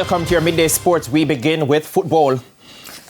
Welcome to your Midday Sports. We begin with football.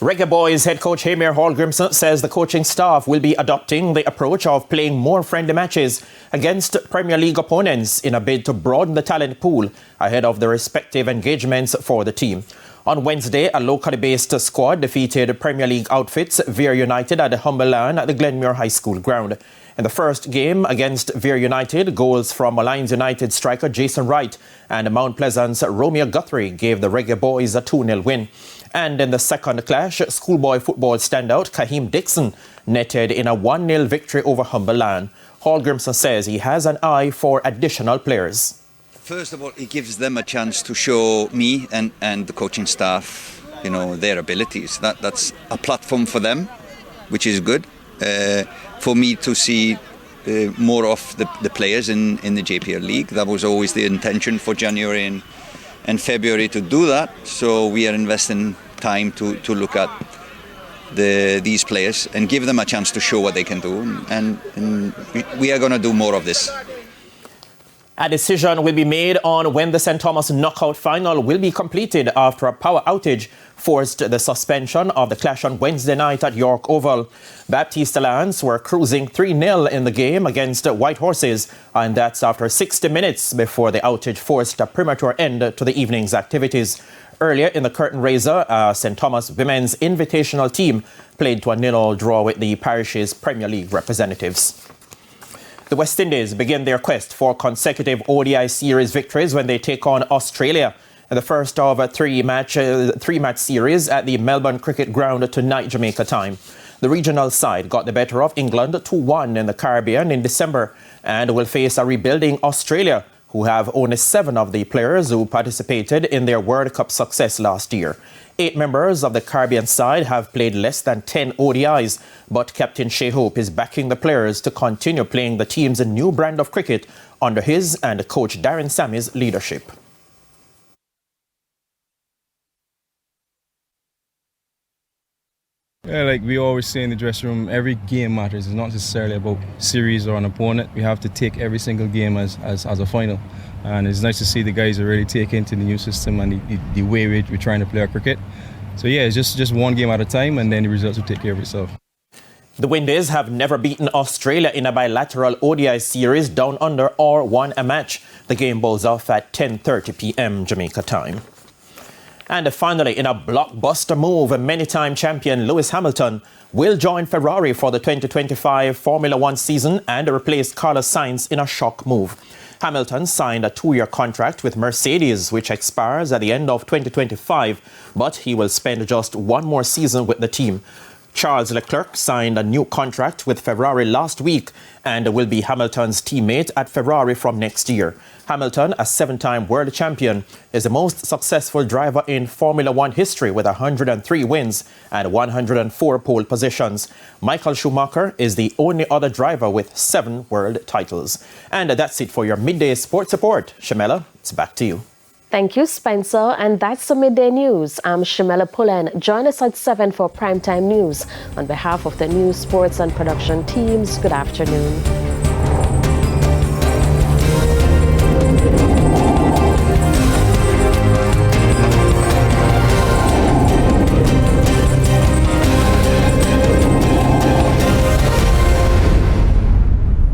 Reggae Boyz head coach Hamir Hallgrimson says the coaching staff will be adopting the approach of playing more friendly matches against Premier League opponents in a bid to broaden the talent pool ahead of the respective engagements for the team. On Wednesday, a locally based squad defeated Premier League outfits Veer United at the Humberland at the Glenmuir High School ground. In the first game against Veer United, goals from Alliance United striker Jason Wright and Mount Pleasant's Romeo Guthrie gave the Reggae Boyz a 2-0 win. And in the second clash, schoolboy football standout Kaheem Dixon netted in a 1-0 victory over Humberland. Hallgrimson says he has an eye for additional players. First of all, it gives them a chance to show me and the coaching staff, their abilities. That's a platform for them, which is good. For me to see more of the players in the JPL League. That was always the intention for January and February to do that. So we are investing time to look at these players and give them a chance to show what they can do. And we are going to do more of this. A decision will be made on when the St. Thomas knockout final will be completed after a power outage forced the suspension of the clash on Wednesday night at York Oval. Baptiste Alliance were cruising 3-0 in the game against White Horses, and that's after 60 minutes before the outage forced a premature end to the evening's activities. Earlier in the curtain raiser, St. Thomas women's invitational team played to a 0-0 draw with the parish's Premier League representatives. The West Indies begin their quest for consecutive ODI series victories when they take on Australia in the first of a three-match series at the Melbourne Cricket Ground tonight, Jamaica time. The regional side got the better of England 2-1 in the Caribbean in December and will face a rebuilding Australia, who have only 7 of the players who participated in their World Cup success last year. 8 members of the Caribbean side have played less than 10 ODIs, but Captain Shea Hope is backing the players to continue playing the team's new brand of cricket under his and coach Darren Sammy's leadership. Yeah, like we always say in the dressing room, every game matters. It's not necessarily about series or an opponent. We have to take every single game as a final. And it's nice to see the guys are really taking to the new system and the way we're trying to play our cricket. So yeah, it's just one game at a time, and then the results will take care of itself. The Windies have never beaten Australia in a bilateral ODI series down under or won a match. The game bowls off at 10:30 p.m. Jamaica time. And finally, in a blockbuster move, many-time champion Lewis Hamilton will join Ferrari for the 2025 Formula One season and replace Carlos Sainz in a shock move. Hamilton signed a 2-year contract with Mercedes, which expires at the end of 2025, but he will spend just one more season with the team. Charles Leclerc signed a new contract with Ferrari last week and will be Hamilton's teammate at Ferrari from next year. Hamilton, a 7-time world champion, is the most successful driver in Formula One history with 103 wins and 104 pole positions. Michael Schumacher is the only other driver with 7 world titles. And that's it for your Midday Sports Report. Shamela, it's back to you. Thank you, Spencer. And that's the Midday News. I'm Shamela Pullen. Join us at 7 for Primetime News. On behalf of the news, sports and production teams, good afternoon.